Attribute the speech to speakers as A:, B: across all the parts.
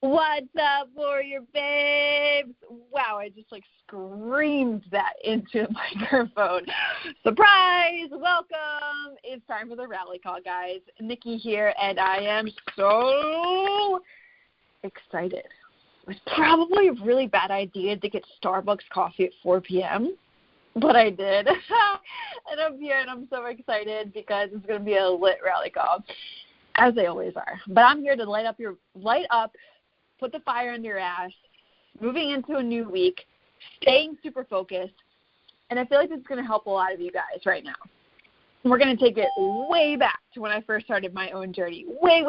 A: What's up, Warrior Babes? Wow, I just screamed that into the microphone. Surprise! Welcome! It's time for the rally call, guys. Nikki here, and I am so excited. It was probably a really bad idea to get Starbucks coffee at 4 p.m., but I did. And I'm here, and I'm so excited because it's going to be a lit rally call, as they always are. But I'm here to light up, put the fire under your ass, moving into a new week, staying super focused, and I feel like this is going to help a lot of you guys right now. We're going to take it way back to when I first started my own journey, way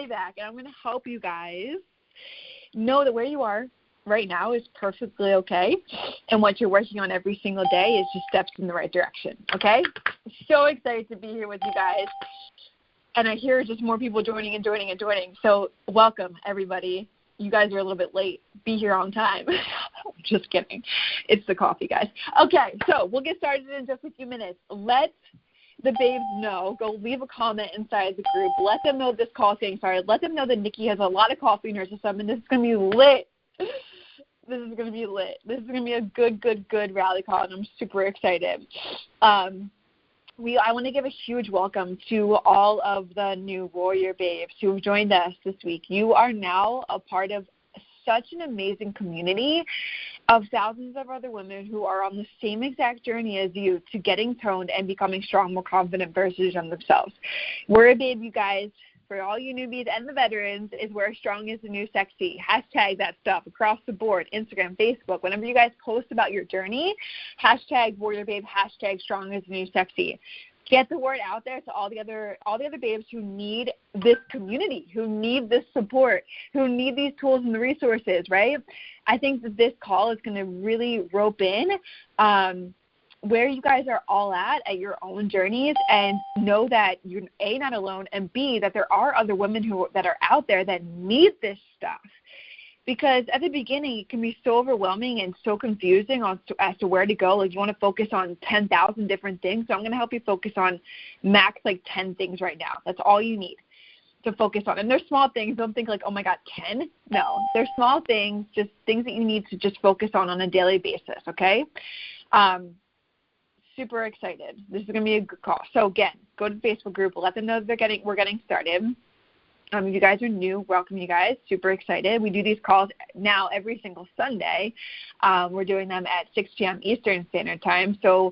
A: back, and I'm going to help you guys know that where you are right now is perfectly okay, and what you're working on every single day is just steps in the right direction, okay? So excited to be here with you guys. And I hear just more people joining. So welcome, everybody. You guys are a little bit late. Be here on time. Just kidding. It's the coffee, guys. Okay, so we'll get started in just a few minutes. Let the babes know. Go leave a comment inside the group. Let them know this call is getting started. Let them know that Nikki has a lot of coffee in her system, and this is going to be lit. This is going to be lit. This is going to be a good rally call, and I'm super excited. I want to give a huge welcome to all of the new Warrior Babes who have joined us this week. You are now a part of such an amazing community of thousands of other women who are on the same exact journey as you to getting toned and becoming strong, more confident versions of themselves. Warrior Babe, you guys, for all you newbies and the veterans, is where strong is the new sexy. Hashtag that stuff across the board, Instagram, Facebook. Whenever you guys post about your journey, hashtag Warrior Babe, hashtag strong is the new sexy. Get the word out there to all the other babes who need this community, who need this support, who need these tools and the resources, right? I think that this call is going to really rope in where you guys are all at your own journeys, and know that you're A, not alone, and B, that there are other women that are out there that need this stuff. Because at the beginning, it can be so overwhelming and so confusing as to where to go. Like, you want to focus on 10,000 different things. So I'm going to help you focus on max 10 things right now. That's all you need to focus on. And they're small things. Don't think oh my God, 10? No, they're small things, just things that you need to just focus on a daily basis, okay? Super excited. This is going to be a good call. So again, go to the Facebook group. Let them know that we're getting started. If you guys are new, welcome you guys. Super excited. We do these calls now every single Sunday. We're doing them at 6 p.m. Eastern Standard Time. So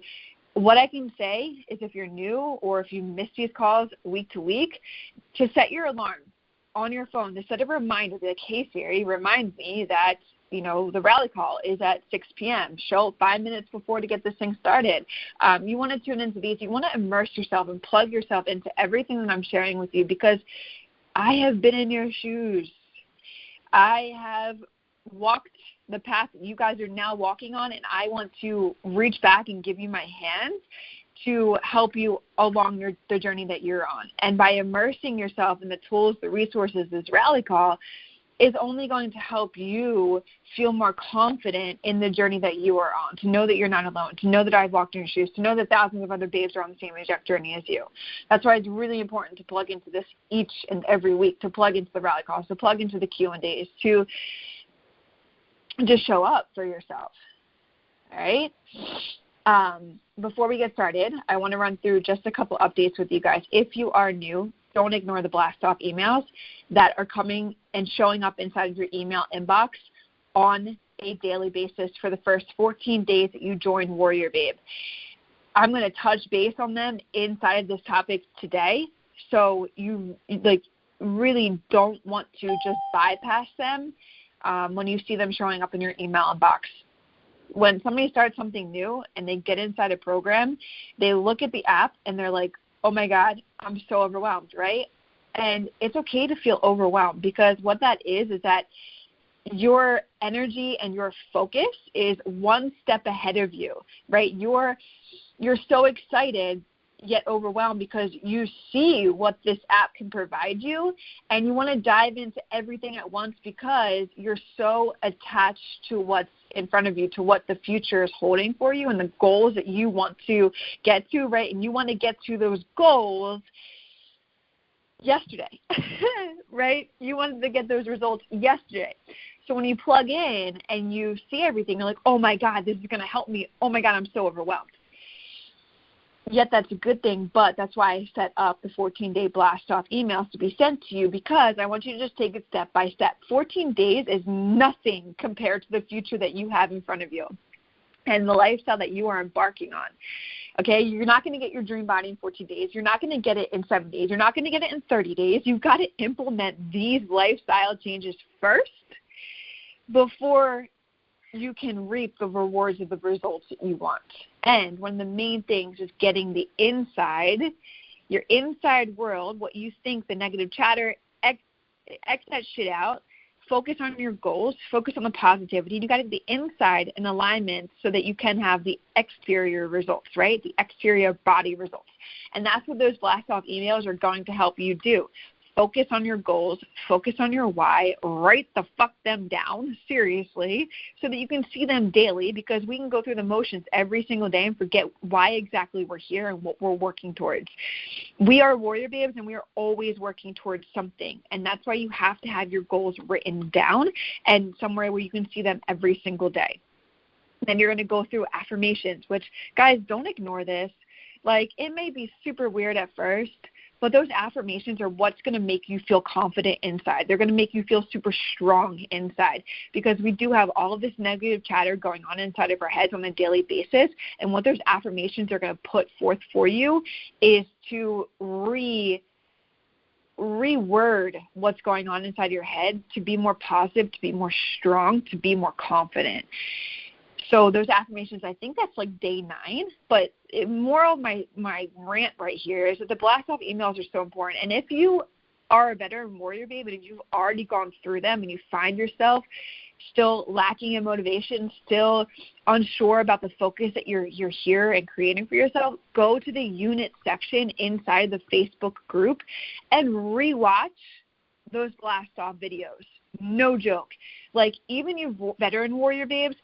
A: what I can say is, if you're new or if you miss these calls week to week, to set your alarm on your phone, to set a reminder, like, hey Siri, remind me that the rally call is at 6 p.m. Show 5 minutes before to get this thing started. You want to tune into these. You want to immerse yourself and plug yourself into everything that I'm sharing with you, because I have been in your shoes. I have walked the path that you guys are now walking on, and I want to reach back and give you my hand to help you along the journey that you're on. And by immersing yourself in the tools, the resources, this rally call is only going to help you feel more confident in the journey that you are on, to know that you're not alone, to know that I've walked in your shoes, to know that thousands of other babes are on the same exact journey as you. That's why it's really important to plug into this each and every week, to plug into the rally calls, to plug into the Q&As, to just show up for yourself, all right? Before we get started, I want to run through just a couple updates with you guys. If you are new, don't ignore the blast off emails that are coming and showing up inside of your email inbox on a daily basis for the first 14 days that you join Warrior Babe. I'm going to touch base on them inside this topic today, so you really don't want to just bypass them when you see them showing up in your email inbox. When somebody starts something new and they get inside a program, they look at the app and they're like, oh my God, I'm so overwhelmed, right? And it's okay to feel overwhelmed, because what that is that your energy and your focus is one step ahead of you, right? You're so excited yet overwhelmed because you see what this app can provide you, and you want to dive into everything at once because you're so attached to what's in front of you, to what the future is holding for you and the goals that you want to get to, right? And you want to get to those goals yesterday, right? You wanted to get those results yesterday. So when you plug in and you see everything, you're like, oh my God, this is going to help me. Oh my God, I'm so overwhelmed. Yet that's a good thing, but that's why I set up the 14-day blast-off emails to be sent to you, because I want you to just take it step by step. 14 days is nothing compared to the future that you have in front of you and the lifestyle that you are embarking on. Okay, you're not going to get your dream body in 14 days. You're not going to get it in 7 days. You're not going to get it in 30 days. You've got to implement these lifestyle changes first before you can reap the rewards of the results that you want. And one of the main things is getting the inside, your inside world, what you think, the negative chatter, X that shit out. Focus on your goals. Focus on the positivity. You got to get the inside in alignment so that you can have the exterior results, right? The exterior body results. And that's what those blast-off emails are going to help you do. Focus on your goals. Focus on your why. Write the fuck them down, seriously, so that you can see them daily, because we can go through the motions every single day and forget why exactly we're here and what we're working towards. We are warrior babes, and we are always working towards something, and that's why you have to have your goals written down and somewhere where you can see them every single day. Then you're going to go through affirmations, which, guys, don't ignore this. Like, it may be super weird at first, but those affirmations are what's going to make you feel confident inside. They're going to make you feel super strong inside, because we do have all of this negative chatter going on inside of our heads on a daily basis. And what those affirmations are going to put forth for you is to reword what's going on inside your head to be more positive, to be more strong, to be more confident. So those affirmations, I think that's like day 9, but more of my rant right here is that the blast-off emails are so important. And if you are a veteran warrior babe and you've already gone through them and you find yourself still lacking in motivation, still unsure about the focus that you're here and creating for yourself, go to the unit section inside the Facebook group and rewatch those blast-off videos. No joke. Like, even you veteran warrior babes,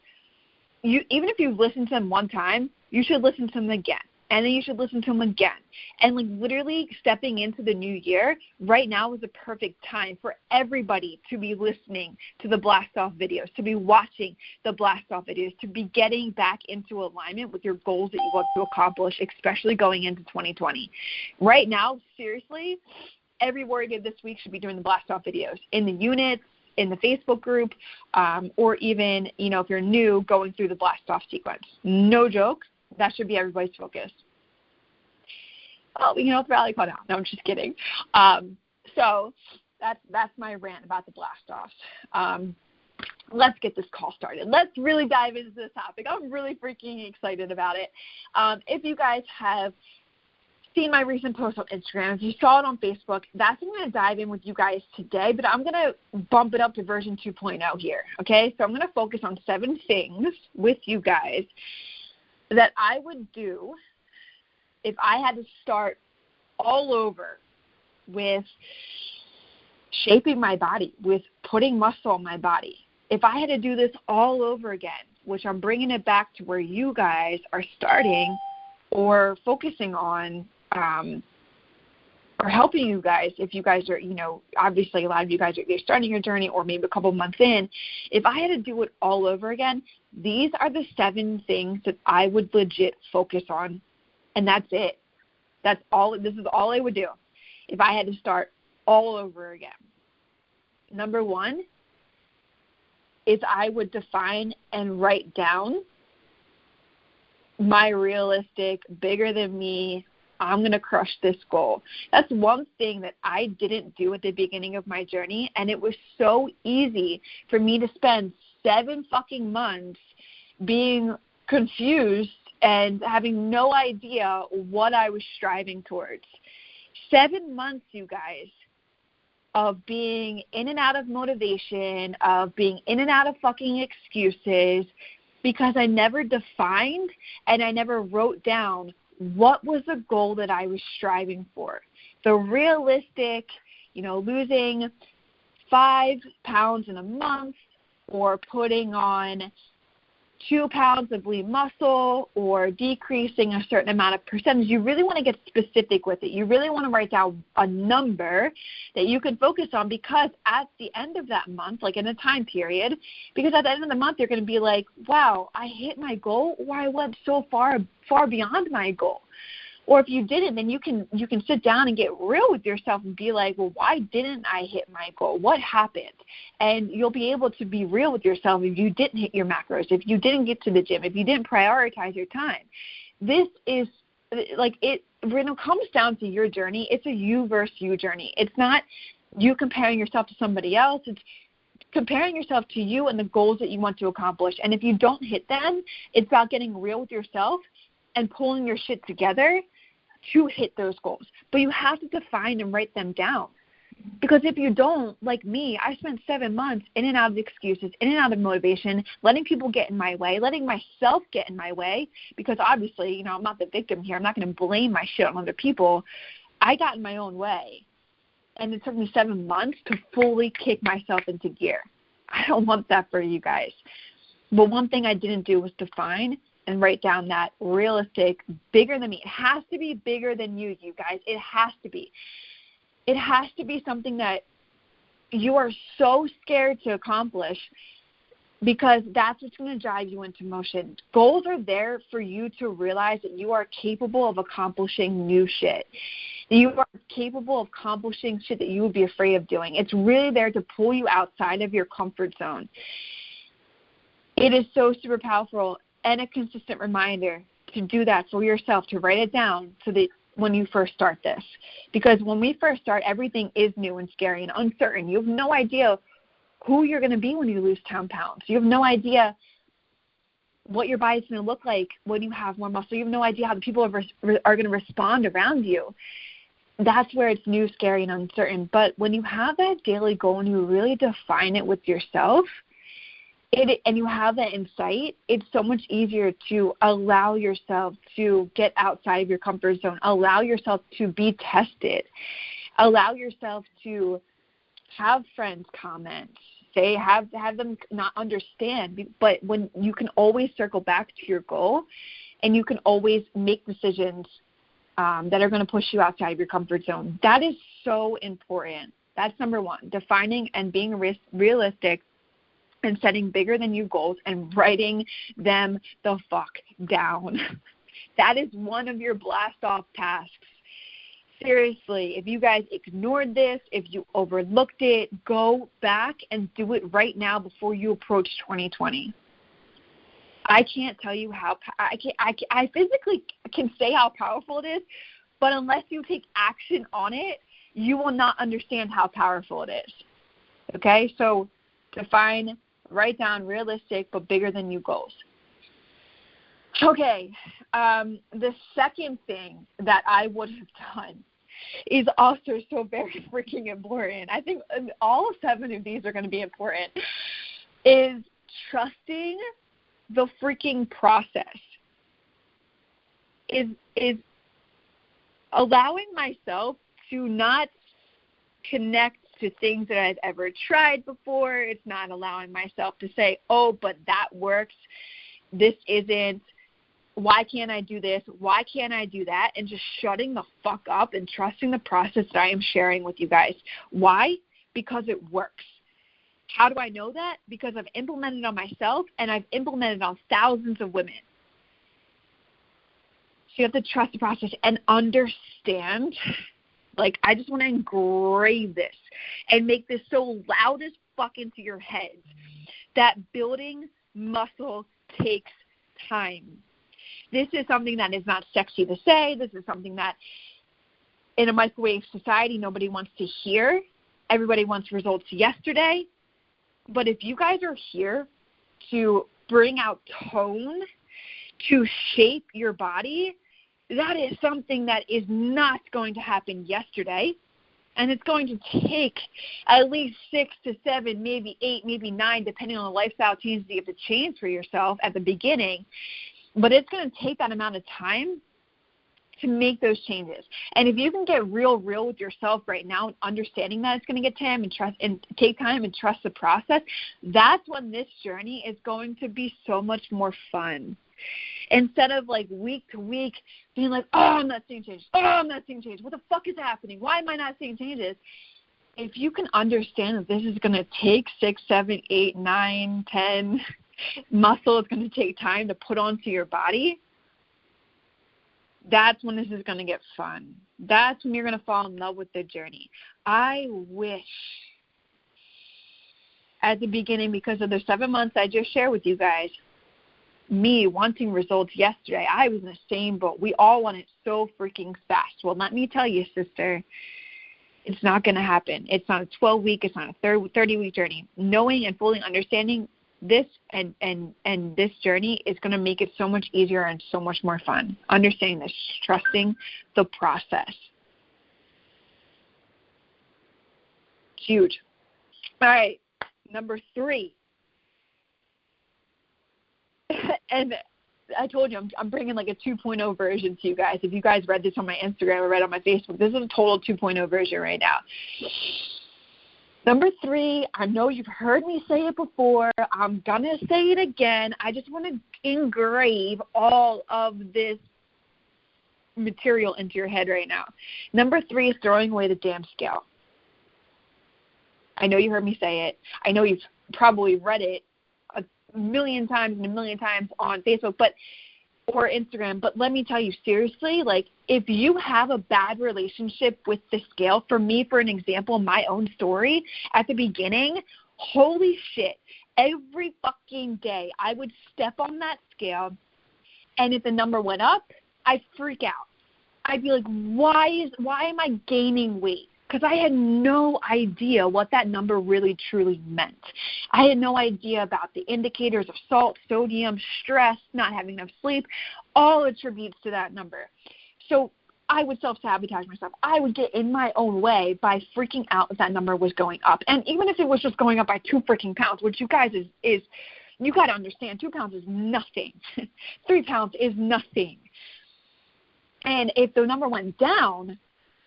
A: even if you've listened to them one time, you should listen to them again. And then you should listen to them again. And like, literally stepping into the new year, right now is the perfect time for everybody to be listening to the blast-off videos, to be watching the blast-off videos, to be getting back into alignment with your goals that you want to accomplish, especially going into 2020. Right now, seriously, every warrior babe this week should be doing the blast-off videos in the units, in the Facebook group, or even, if you're new, going through the blast-off sequence. No joke. That should be everybody's focus. Oh, the rally call now. No, I'm just kidding. So that's my rant about the blast-offs. Let's get this call started. Let's really dive into this topic. I'm really freaking excited about it. If you guys have seen my recent post on Instagram, if you saw it on Facebook, that's what I'm going to dive in with you guys today, but I'm going to bump it up to version 2.0 here, okay? So I'm going to focus on 7 things with you guys that I would do if I had to start all over with shaping my body, with putting muscle on my body. If I had to do this all over again, which I'm bringing it back to where you guys are starting or focusing on, or helping you guys, if you guys are, obviously a lot of you guys are starting your journey or maybe a couple months in. If I had to do it all over again, these are the 7 things that I would legit focus on, and that's it. That's all. This is all I would do if I had to start all over again. Number 1 is I would define and write down my realistic, bigger than me, I'm going to crush this goal. That's one thing that I didn't do at the beginning of my journey, and it was so easy for me to spend 7 fucking months being confused and having no idea what I was striving towards. 7 months, you guys, of being in and out of motivation, of being in and out of fucking excuses, because I never defined and I never wrote down what was the goal that I was striving for. The realistic, losing 5 pounds in a month, or putting on 2 pounds of lean muscle or decreasing a certain amount of percentage, you really want to get specific with it. You really want to write down a number that you can focus on, because at the end of that month, like in a time period, because at the end of the month, you're going to be like, wow, I hit my goal, or I went so far beyond my goal. Or if you didn't, then you can sit down and get real with yourself and be like, well, why didn't I hit my goal? What happened? And you'll be able to be real with yourself if you didn't hit your macros, if you didn't get to the gym, if you didn't prioritize your time. This is like when it comes down to your journey, it's a you versus you journey. It's not you comparing yourself to somebody else. It's comparing yourself to you and the goals that you want to accomplish. And if you don't hit them, it's about getting real with yourself and pulling your shit together to hit those goals. But you have to define and write them down. Because if you don't, like me, I spent 7 months in and out of excuses, in and out of motivation, letting people get in my way, letting myself get in my way, because obviously, I'm not the victim here. I'm not going to blame my shit on other people. I got in my own way. And it took me 7 months to fully kick myself into gear. I don't want that for you guys. But one thing I didn't do was define and write down that realistic, bigger than me. It has to be bigger than you guys. It has to be. It has to be something that you are so scared to accomplish, because that's what's going to drive you into motion. Goals are there for you to realize that you are capable of accomplishing new shit. You are capable of accomplishing shit that you would be afraid of doing. It's really there to pull you outside of your comfort zone. It is so super powerful, and a consistent reminder to do that for yourself, to write it down so that when you first start this. Because when we first start, everything is new and scary and uncertain. You have no idea who you're going to be when you lose 10 pounds. You have no idea what your body's going to look like when you have more muscle. You have no idea how the people are going to respond around you. That's where it's new, scary, and uncertain. But when you have that daily goal and you really define it with yourself, and you have that in sight, it's so much easier to allow yourself to get outside of your comfort zone, allow yourself to be tested, allow yourself to have friends comment, have them not understand. But when you can always circle back to your goal, and you can always make decisions that are going to push you outside of your comfort zone. That is so important. That's number one, defining and being realistic and setting bigger than you goals and writing them the fuck down. That is one of your blast-off tasks. Seriously, if you guys ignored this, if you overlooked it, go back and do it right now before you approach 2020. I can't tell you how I physically can say how powerful it is, but unless you take action on it, you will not understand how powerful it is. Okay? So define, write down realistic but bigger than you goals. Okay, the second thing that I would have done is also so very freaking important. I think all 7 of these are going to be important, is trusting the freaking process, is allowing myself to not connect to things that I've ever tried before. It's not allowing myself to say, oh, but that works. This isn't. Why can't I do this? Why can't I do that? And just shutting the fuck up and trusting the process that I am sharing with you guys. Why? Because it works. How do I know that? Because I've implemented it on myself, and I've implemented it on thousands of women. So you have to trust the process and understand. Like, I just want to engrave this and make this so loud as fuck into your heads that building muscle takes time. This is something that is not sexy to say. This is something that in a microwave society nobody wants to hear. Everybody wants results yesterday. But if you guys are here to bring out tone, to shape your body, that is something that is not going to happen yesterday. And it's going to take at least 6 to 7, maybe 8, maybe 9, depending on the lifestyle changes you have to change for yourself at the beginning. But it's going to take that amount of time to make those changes. And if you can get real with yourself right now, understanding that it's going to get time and take time and trust the process, that's when this journey is going to be so much more fun. Instead of like week to week being like, oh, I'm not seeing changes. Oh, I'm not seeing changes. What the fuck is happening? Why am I not seeing changes? If you can understand that this is going to take 6, 7, 8, 9, 10 muscle, it's going to take time to put onto your body, that's when this is going to get fun. That's when you're going to fall in love with the journey. I wish at the beginning, because of the 7 months I just shared with you guys, me wanting results yesterday, I was in the same boat. We all want it so freaking fast. Well, let me tell you, sister, it's not going to happen. It's not a 12-week, it's not a 30-week journey. Knowing and fully understanding this and this journey is going to make it so much easier and so much more fun. Understanding this, trusting the process. Huge. All right, number 3. And I told you I'm bringing like a 2.0 version to you guys. If you guys read this on my Instagram or read on my Facebook, this is a total 2.0 version right now. Number 3, I know you've heard me say it before. I'm going to say it again. I just want to engrave all of this material into your head right now. Number 3 is throwing away the damn scale. I know you heard me say it. I know you've probably read it a million times on Facebook or Instagram, but let me tell you seriously, like if you have a bad relationship with the scale, for me, for an example, my own story at the beginning, holy shit, every fucking day I would step on that scale, and if the number went up, I'd freak out. I'd be like, why am I gaining weight? Because I had no idea what that number really truly meant. I had no idea about the indicators of salt, sodium, stress, not having enough sleep, all attributes to that number. So I would self-sabotage myself. I would get in my own way by freaking out if that number was going up. And even if it was just going up by 2 freaking pounds, which you guys is you got to understand, 2 pounds is nothing. 3 pounds is nothing. And if the number went down,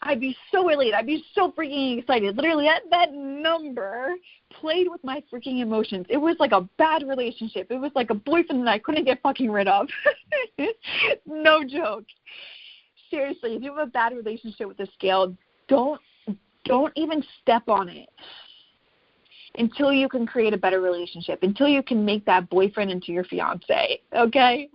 A: I'd be so elated. I'd be so freaking excited. Literally, that number played with my freaking emotions. It was like a bad relationship. It was like a boyfriend that I couldn't get fucking rid of. No joke. Seriously, if you have a bad relationship with the scale, don't even step on it until you can create a better relationship, until you can make that boyfriend into your fiance, okay?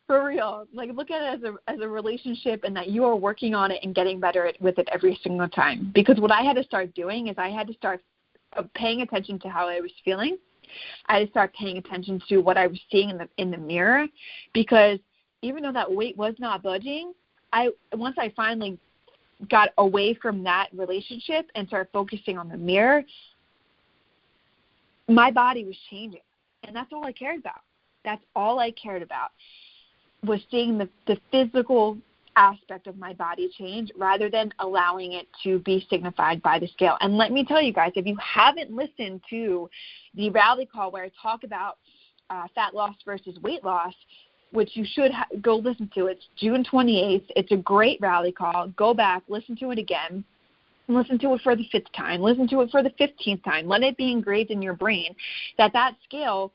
A: For real. Like, look at it as a relationship, and that you are working on it and getting better with it every single time. Because what I had to start doing is I had to start paying attention to how I was feeling. I had to start paying attention to what I was seeing in the mirror, because even though that weight was not budging, once I finally got away from that relationship and started focusing on the mirror, my body was changing. And that's all I cared about. That's all I cared about, was seeing the physical aspect of my body change rather than allowing it to be signified by the scale. And let me tell you guys, if you haven't listened to the rally call where I talk about fat loss versus weight loss, which you should go listen to, it's June 28th. It's a great rally call. Go back, listen to it again. Listen to it for the 5th time. Listen to it for the 15th time. Let it be engraved in your brain that scale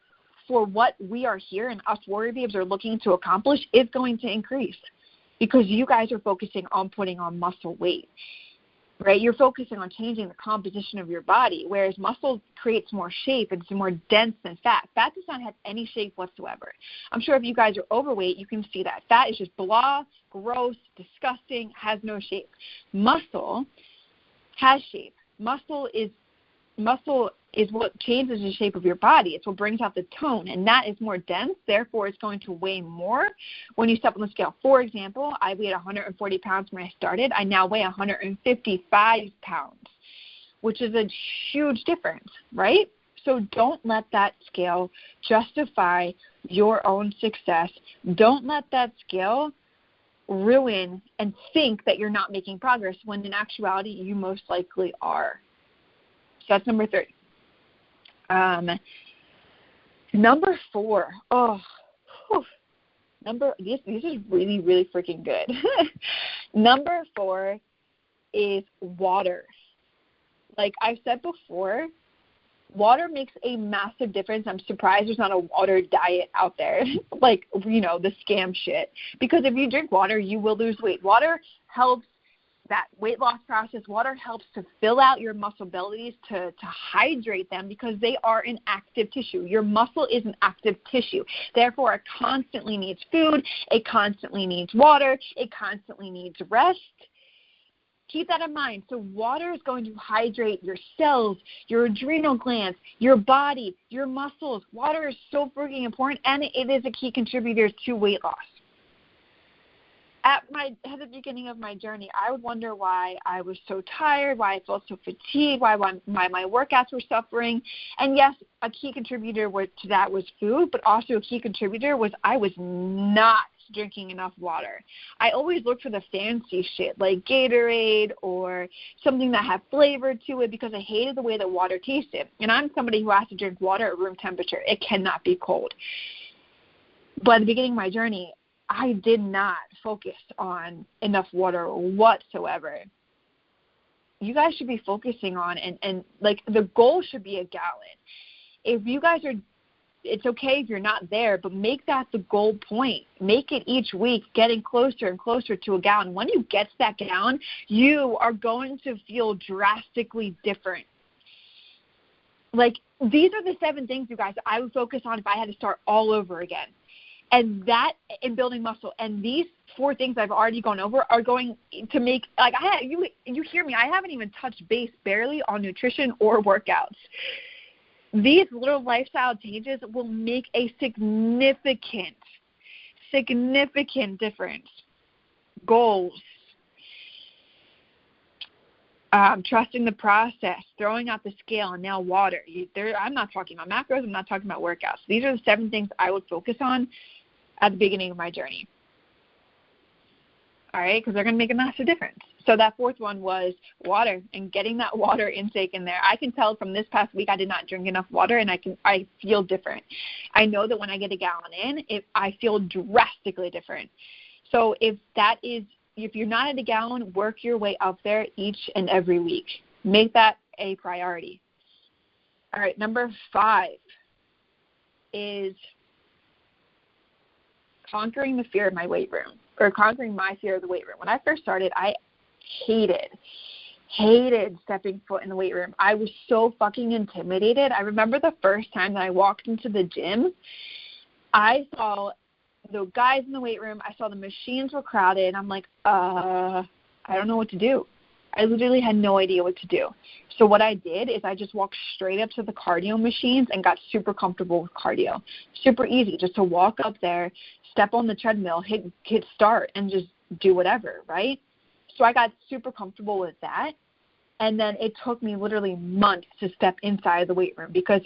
A: for what we are here and us warrior babes are looking to accomplish is going to increase, because you guys are focusing on putting on muscle weight, right? You're focusing on changing the composition of your body, whereas muscle creates more shape and it's more dense than fat. Fat does not have any shape whatsoever. I'm sure if you guys are overweight, you can see that. Fat is just blah, gross, disgusting, has no shape. Muscle has shape. Muscle is what changes the shape of your body. It's what brings out the tone, and that is more dense. Therefore, it's going to weigh more when you step on the scale. For example, I weighed 140 pounds when I started. I now weigh 155 pounds, which is a huge difference, right? So don't let that scale justify your own success. Don't let that scale ruin and think that you're not making progress when in actuality you most likely are. So that's number 3. Number 4. This is really, really freaking good. Number 4 is water. Like I've said before, water makes a massive difference. I'm surprised there's not a water diet out there, like, the scam shit. Because if you drink water, you will lose weight. Water helps that weight loss process. Water helps to fill out your muscle bellies, to hydrate them, because they are an active tissue. Your muscle is an active tissue. Therefore, it constantly needs food. It constantly needs water. It constantly needs rest. Keep that in mind. So water is going to hydrate your cells, your adrenal glands, your body, your muscles. Water is so freaking important, and it is a key contributor to weight loss. At the beginning of my journey, I would wonder why I was so tired, why I felt so fatigued, why my workouts were suffering. And yes, a key contributor to that was food, but also a key contributor was I was not drinking enough water. I always looked for the fancy shit like Gatorade or something that had flavor to it because I hated the way that water tasted. And I'm somebody who has to drink water at room temperature. It cannot be cold. But at the beginning of my journey, I did not focus on enough water whatsoever. You guys should be focusing on, and like the goal should be a gallon. If you guys are, it's okay if you're not there, but make that the goal point. Make it each week getting closer and closer to a gallon. When you get to that gallon, you are going to feel drastically different. Like, these are the 7 things, you guys, I would focus on if I had to start all over again. And that in building muscle, and these 4 things I've already gone over are going to make, like, you hear me, I haven't even touched base barely on nutrition or workouts. These little lifestyle changes will make a significant difference. Goals, trusting the process, throwing out the scale, and now water. I'm not talking about macros. I'm not talking about workouts. These are the 7 things I would focus on at the beginning of my journey. All right, because they're going to make a massive difference. So that 4th one was water and getting that water intake in there. I can tell from this past week I did not drink enough water, and I feel different. I know that when I get a gallon in, I feel drastically different. So if you're not at a gallon, work your way up there each and every week. Make that a priority. All right, number 5 is conquering the fear of my weight room, or conquering my fear of the weight room. When I first started, I hated stepping foot in the weight room. I was so fucking intimidated. I remember the first time that I walked into the gym, I saw the guys in the weight room, I saw the machines were crowded, and I'm like, I don't know what to do. I literally had no idea what to do. So what I did is I just walked straight up to the cardio machines and got super comfortable with cardio. Super easy, just to walk up there, step on the treadmill, hit start, and just do whatever, right? So I got super comfortable with that. And then it took me literally months to step inside the weight room because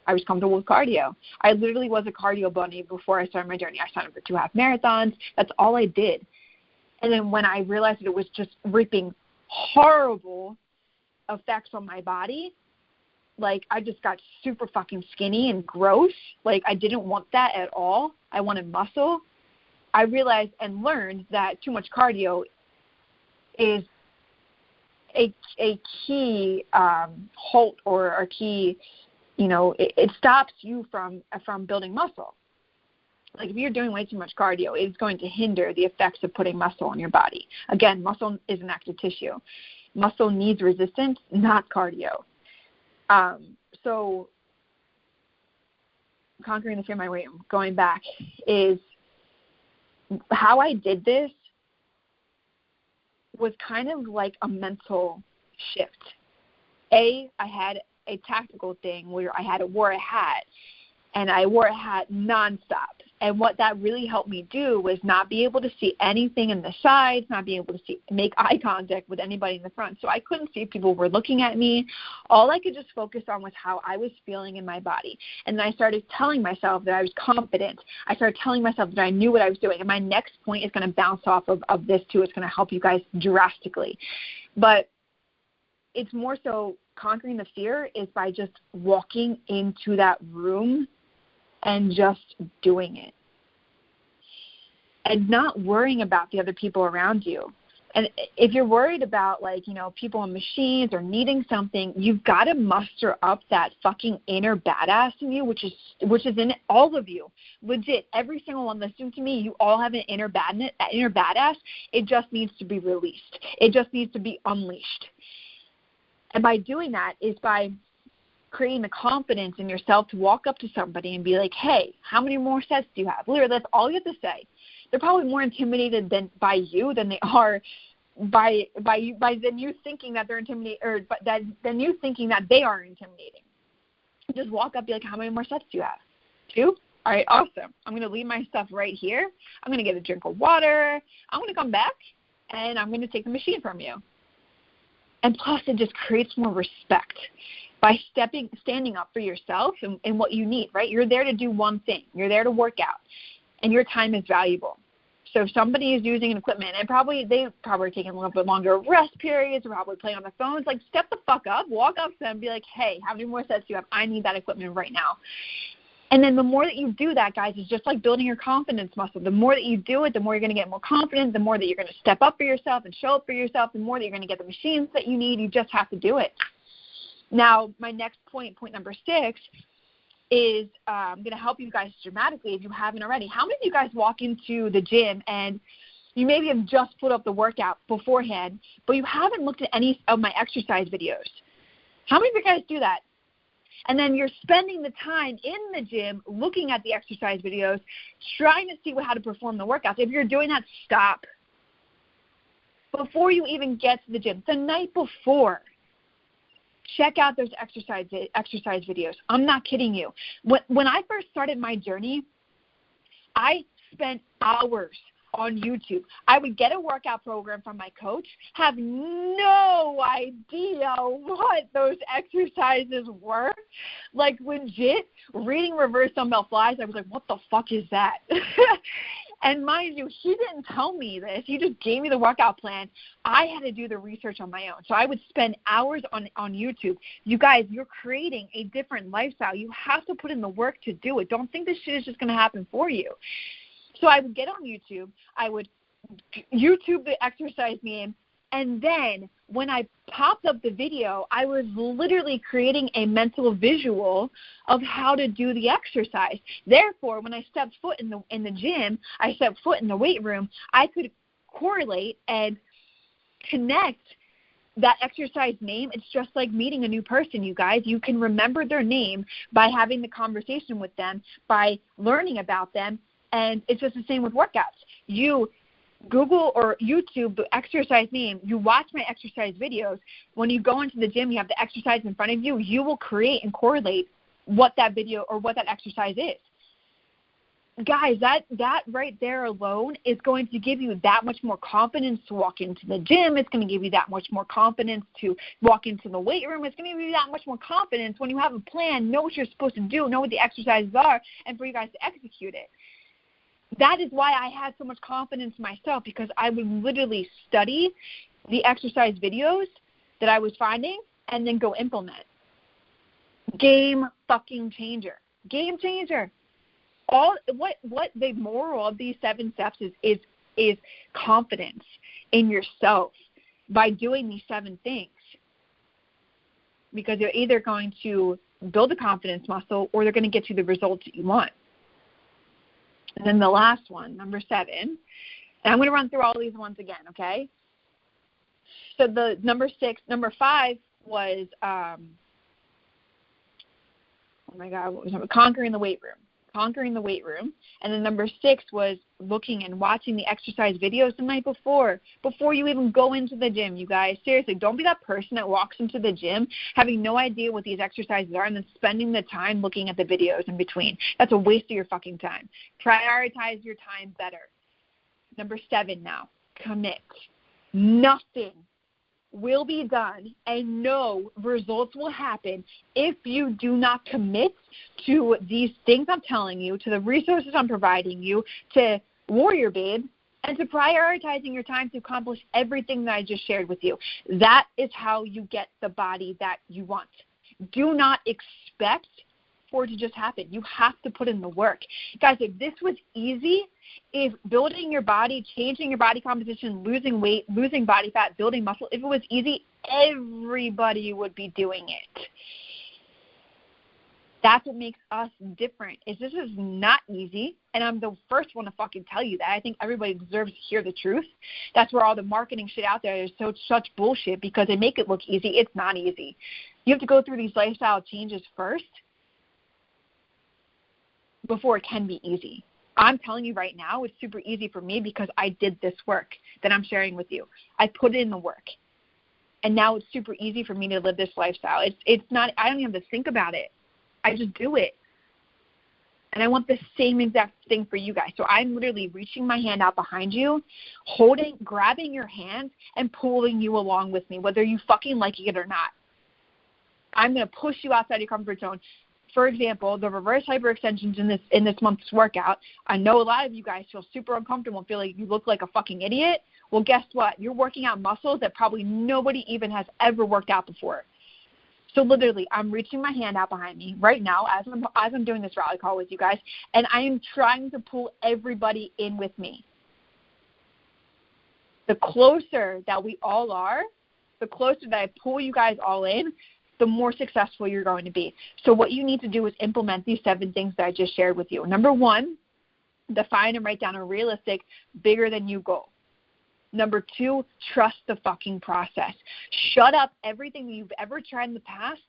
A: I was comfortable with cardio. I literally was a cardio bunny before I started my journey. I signed up for 2 half marathons. That's all I did. And then when I realized that it was just reaping horrible effects on my body, like I just got super fucking skinny and gross. Like I didn't want that at all. I wanted muscle. I realized and learned that too much cardio is a key halt or a key, it stops you from building muscle. Like if you're doing way too much cardio, it's going to hinder the effects of putting muscle on your body. Again, muscle is an active tissue. Muscle needs resistance, not cardio. So conquering the fear of my weight room, going back, is how I did this was kind of like a mental shift. I had a tactical thing where I wore a hat, and I wore a hat nonstop. And what that really helped me do was not be able to see anything in the sides, not be able to make eye contact with anybody in the front. So I couldn't see if people were looking at me. All I could just focus on was how I was feeling in my body. And then I started telling myself that I was confident. I started telling myself that I knew what I was doing. And my next point is going to bounce off of this too. It's going to help you guys drastically. But it's more so conquering the fear is by just walking into that room and just doing it. and not worrying about the other people around you. And if you're worried about, like, you know, people on machines or needing something, you've got to muster up that fucking inner badass in you, which is in all of you. Legit, every single one listening to me, you all have an inner badass. It just needs to be released. It just needs to be unleashed. And by doing that is by creating the confidence in yourself to walk up to somebody and be like, hey, how many more sets do you have? Literally, that's all you have to say. They're probably more intimidated by you than they are by you thinking that they're intimidated, or than you thinking that they are intimidating. Just walk up, be like, how many more sets do you have? 2? All right, awesome. I'm going to leave my stuff right here. I'm going to get a drink of water. I'm going to come back, and I'm going to take the machine from you. And plus, it just creates more respect by standing up for yourself and what you need, right? You're there to do one thing. You're there to work out, and your time is valuable. So if somebody is using an equipment, and they're probably taking a little bit longer rest periods, they're probably playing on their phones, like, step the fuck up, walk up to them, and be like, hey, how many more sets do you have? I need that equipment right now. And then the more that you do that, guys, it's just like building your confidence muscle. The more that you do it, the more you're going to get more confident, the more that you're going to step up for yourself and show up for yourself, the more that you're going to get the machines that you need. You just have to do it. Now, my next point number 6, is going to help you guys dramatically if you haven't already. How many of you guys walk into the gym and you maybe have just put up the workout beforehand, but you haven't looked at any of my exercise videos? How many of you guys do that? And then you're spending the time in the gym looking at the exercise videos, trying to see how to perform the workouts. If you're doing that, stop. Before you even get to the gym, the night before, check out those exercise videos. I'm not kidding you. When I first started my journey, I spent hours on YouTube. I would get a workout program from my coach, have no idea what those exercises were. Like, legit, reading reverse dumbbell flies, I was like, what the fuck is that? And mind you, he didn't tell me this. He just gave me the workout plan. I had to do the research on my own. So I would spend hours on YouTube. You guys, you're creating a different lifestyle. You have to put in the work to do it. Don't think this shit is just going to happen for you. So I would get on YouTube. I would YouTube the exercise name. And then when I popped up the video, I was literally creating a mental visual of how to do the exercise. Therefore, when I stepped foot in the gym, I stepped foot in the weight room, I could correlate and connect that exercise name. It's just like meeting a new person, you guys. You can remember their name by having the conversation with them, by learning about them, and it's just the same with workouts. You Google or YouTube the exercise name, you watch my exercise videos. When you go into the gym, you have the exercise in front of you, you will create and correlate what that video or what that exercise is. Guys, that right there alone is going to give you that much more confidence to walk into the gym. It's going to give you that much more confidence to walk into the weight room. It's going to give you that much more confidence when you have a plan, know what you're supposed to do, know what the exercises are, and for you guys to execute it. That is why I had so much confidence in myself, because I would literally study the exercise videos that I was finding and then go implement. Game fucking changer. Game changer. What the moral of these 7 steps is confidence in yourself by doing these 7 things. Because they're either going to build a confidence muscle or they're going to get you the results that you want. And then the last one, number 7, and I'm going to run through all these ones again, okay? So the number 5 was, conquering the weight room. Conquering the weight room. And then number 6 was looking and watching the exercise videos the night before you even go into the gym, you guys. Seriously, don't be that person that walks into the gym having no idea what these exercises are and then spending the time looking at the videos in between. That's a waste of your fucking time. Prioritize your time better. Number 7 now, commit. Nothing will be done and no results will happen if you do not commit to these things I'm telling you, to the resources I'm providing you, to WarriorBabe, and to prioritizing your time to accomplish everything that I just shared with you. That is how you get the body that you want. Do not expect for it to just happen. You have to put in the work. Guys, if this was easy, if building your body, changing your body composition, losing weight, losing body fat, building muscle, if it was easy, everybody would be doing it. That's what makes us different, is this is not easy, and I'm the first one to fucking tell you that. I think everybody deserves to hear the truth. That's where all the marketing shit out there is such bullshit, because they make it look easy. It's not easy. You have to go through these lifestyle changes first before it can be easy. I'm telling you right now, it's super easy for me because I did this work that I'm sharing with you. I put in the work, and now it's super easy for me to live this lifestyle. It's not, I don't even have to think about it. I just do it. And I want the same exact thing for you guys. So I'm literally reaching my hand out behind you, grabbing your hand and pulling you along with me, whether you fucking like it or not. I'm going to push you outside your comfort zone. For example, the reverse hyperextensions in this month's workout, I know a lot of you guys feel super uncomfortable and feel like you look like a fucking idiot. Well, guess what? You're working out muscles that probably nobody even has ever worked out before. So literally, I'm reaching my hand out behind me right now as I'm doing this rally call with you guys, and I am trying to pull everybody in with me. The closer that we all are, the closer that I pull you guys all in, the more successful you're going to be. So what you need to do is implement these 7 things that I just shared with you. Number 1, define and write down a realistic, bigger than you goal. Number 2, trust the fucking process. Shut up everything you've ever tried in the past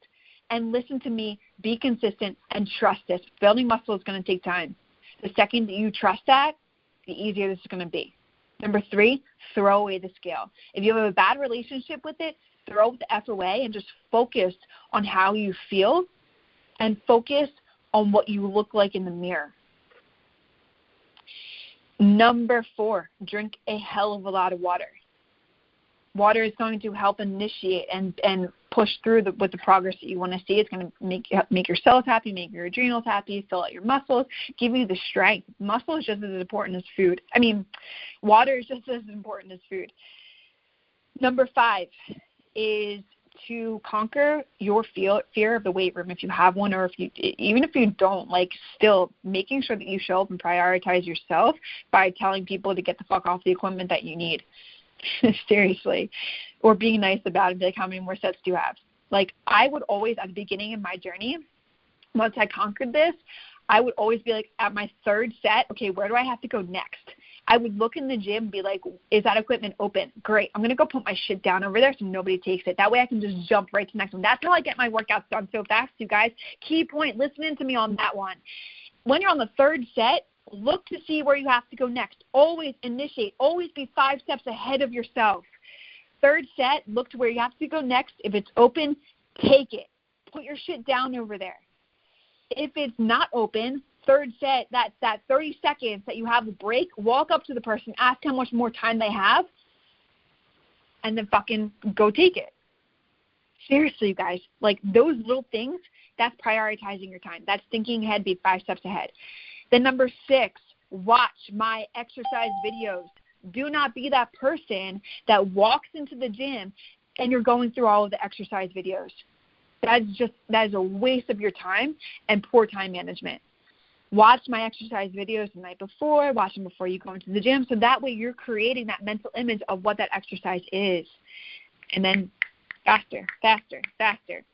A: and listen to me, be consistent, and trust this. Building muscle is going to take time. The second that you trust that, the easier this is going to be. Number 3, throw away the scale. If you have a bad relationship with it, throw the F away and just focus on how you feel and focus on what you look like in the mirror. Number 4, drink a hell of a lot of water. Water is going to help initiate and push through with the progress that you want to see. It's going to make your cells happy, make your adrenals happy, fill out your muscles, give you the strength. Muscle is just as important as food. Water is just as important as food. Number 5 is to conquer your fear of the weight room if you have one, or even if you don't, still making sure that you show up and prioritize yourself by telling people to get the fuck off the equipment that you need. Seriously. Or being nice about it, be like, how many more sets do you have? I would always, at the beginning of my journey, once I conquered this, I would always be like, at my 3rd set, okay, where do I have to go next? I would look in the gym and be like, is that equipment open? Great. I'm going to go put my shit down over there so nobody takes it. That way I can just jump right to the next one. That's how I get my workouts done so fast, you guys. Key point, listening to me on that one. When you're on the 3rd set, look to see where you have to go next. Always initiate. Always be 5 steps ahead of yourself. 3rd set, look to where you have to go next. If it's open, take it. Put your shit down over there. If it's not open, 3rd set, that 30 seconds that you have a break, walk up to the person, ask how much more time they have, and then fucking go take it. Seriously, you guys, those little things, that's prioritizing your time. That's thinking ahead, be 5 steps ahead. Then number 6, watch my exercise videos. Do not be that person that walks into the gym and you're going through all of the exercise videos. That is a waste of your time and poor time management. Watch my exercise videos the night before. Watch them before you go into the gym. So that way you're creating that mental image of what that exercise is. And then faster, faster, faster.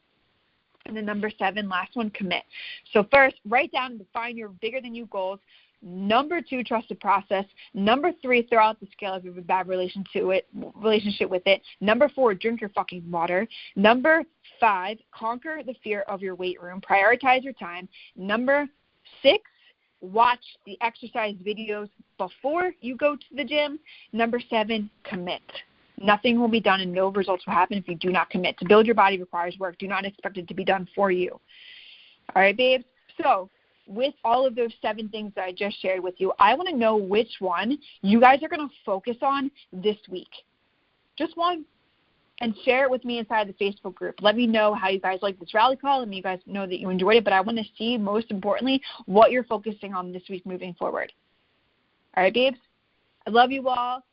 A: And then number 7, last one, commit. So first, write down and define your bigger than you goals. Number 2, trust the process. Number 3, throw out the scale if you have a bad relationship with it. Number 4, drink your fucking water. Number 5, conquer the fear of your weight room. Prioritize your time. Number 6, watch the exercise videos before you go to the gym. Number 7, commit. Nothing will be done and no results will happen if you do not commit. To build your body requires work. Do not expect it to be done for you. All right, babes? So with all of those 7 things that I just shared with you, I want to know which one you guys are going to focus on this week. Just one. And share it with me inside the Facebook group. Let me know how you guys like this rally call. Let me you guys know that you enjoyed it. But I want to see, most importantly, what you're focusing on this week moving forward. All right, babes? I love you all.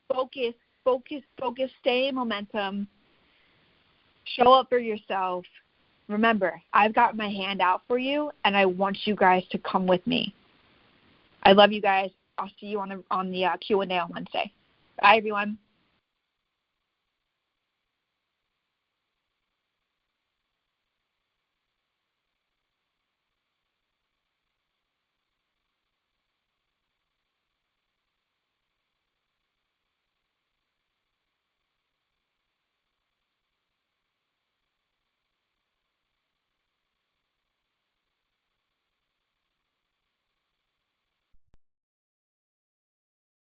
A: Focus, focus, focus. Stay in momentum. Show up for yourself. remember, I've got my hand out for you, and I want you guys to come with me. I love you guys. I'll see you on the Q&A on Wednesday. Bye, everyone.